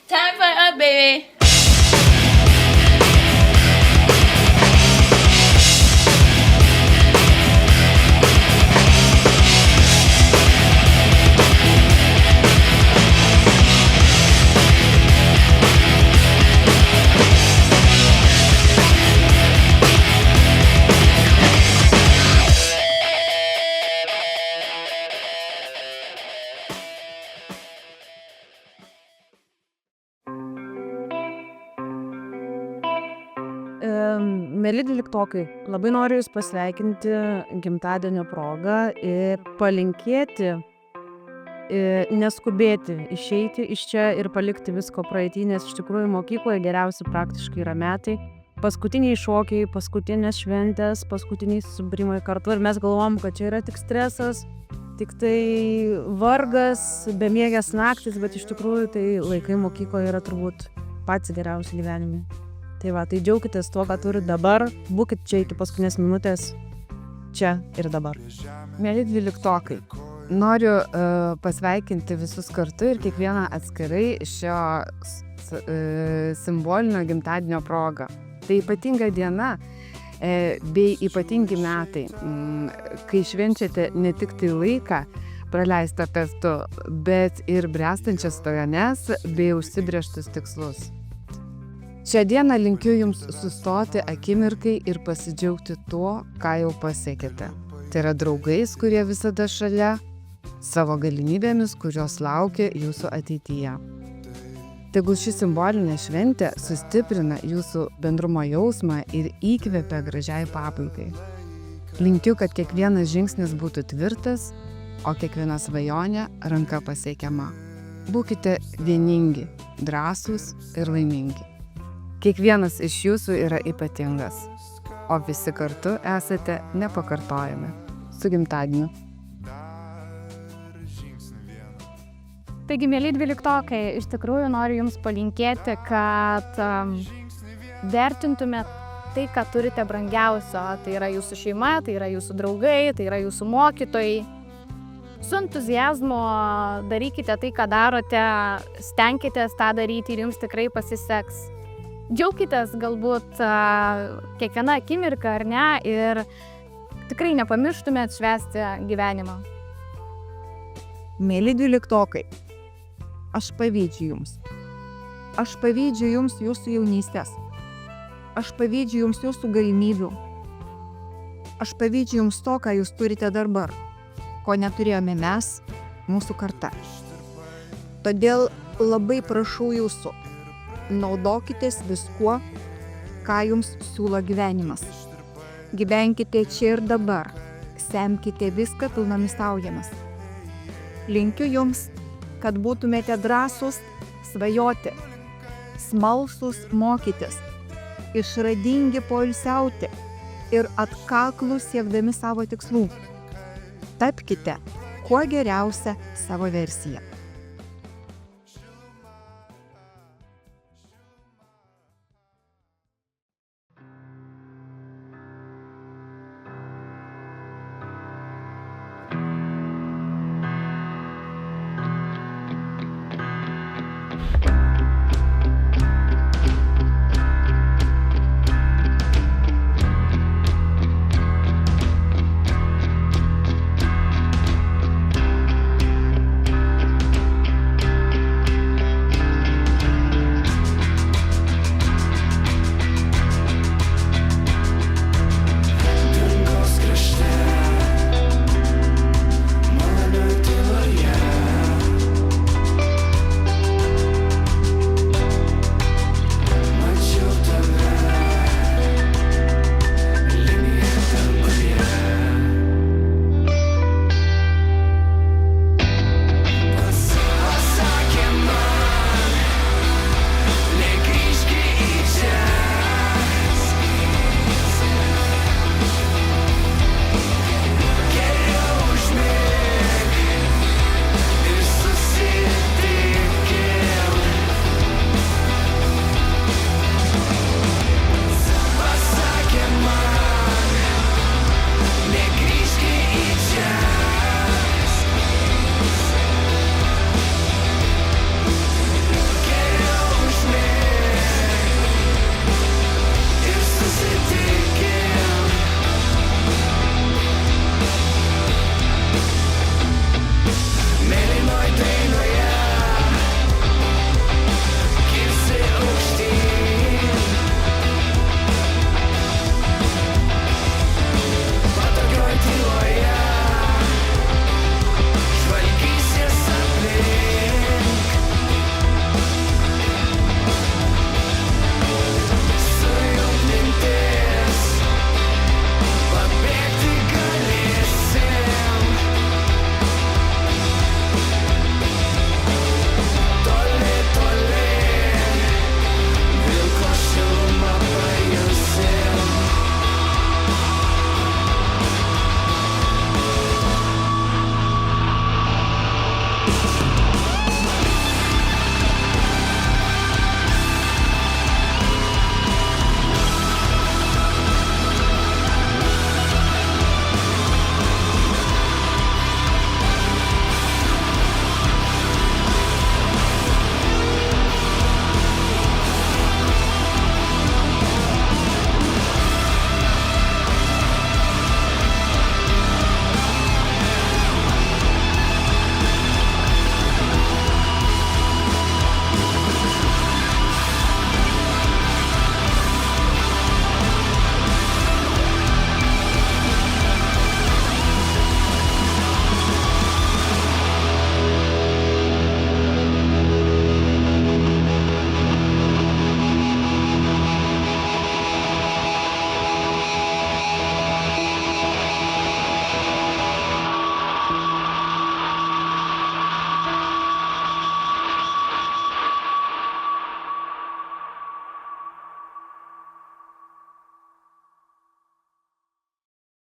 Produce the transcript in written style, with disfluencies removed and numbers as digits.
Time for a baby. Mėly dvyliktokai, labai noriu Jūs pasveikinti gimtadienio progą ir palinkėti neskubėti išeiti iš čia ir palikti visko praeity, nes iš tikrųjų mokykloje geriausi praktiškai yra metai. Paskutiniai šokiai, paskutinės šventės, paskutiniai susibūrimai kartu ir mes galvom, kad čia yra tik stresas, tik tai vargas, bemiegės naktis, bet iš tikrųjų tai laikai mokykloje yra turbūt patys geriausi gyvenime. Tai va, tai džiaukitės tuo, ką turit dabar, būkit čia iki paskutinės minutės, čia ir dabar. Mėly dvyliktokai, noriu pasveikinti visus kartu ir kiekvieną atskirai šio simbolinio gimtadienio progą. Tai ypatinga diena bei ypatingi metai, kai švenčiate ne tik tai laiką praleistą kartu, bet ir bręstančias svajones bei užsibrėžtus tikslus. Šią dieną linkiu Jums sustoti akimirkai ir pasidžiaugti tuo, ką jau pasiekėte. Tai yra draugais, kurie visada šalia, savo galimybėmis, kurios laukia Jūsų ateityje. Tegul ši simbolinė šventė sustiprina Jūsų bendrumo jausmą ir įkvepia gražiai pabaigai. Linkiu, kad kiekvienas žingsnis būtų tvirtas, o kiekviena svajonė ranka pasiekiama. Būkite vieningi, drąsūs ir laimingi. Kiekvienas iš Jūsų yra ypatingas, o visi kartu esate nepakartojami. Su gimtadieniu. Taigi, mėly dvyliktokai, iš tikrųjų noriu Jums palinkėti, kad vertintumėt tai, ką turite brangiausio. Tai yra Jūsų šeima, tai yra Jūsų draugai, tai yra Jūsų mokytojai. Su entuziazmu darykite tai, ką darote, stenkitės tą daryti ir Jums tikrai pasiseks. Džiaukitės galbūt kiekvieną akimirką, ar ne, ir tikrai nepamirštumėt švęsti gyvenimą. Mėly dvyliktokai, aš pavydžiu Jums. Aš pavydžiu Jums Jūsų jaunystės. Aš pavydžiu Jums Jūsų galimybių. Aš pavydžiu Jums to, ką Jūs turite dabar, ko neturėjome mes, mūsų karta. Todėl labai prašau Jūsų, naudokitės viskuo, ką Jums siūlo gyvenimas. Gyvenkite čia ir dabar, semkite viską pilnomis saujomis. Linkiu Jums, kad būtumėte drąsūs svajoti, smalsūs mokytis, išradingi poilsiauti ir atkaklūs siekdami savo tikslų. Tapkite kuo geriausia savo versiją.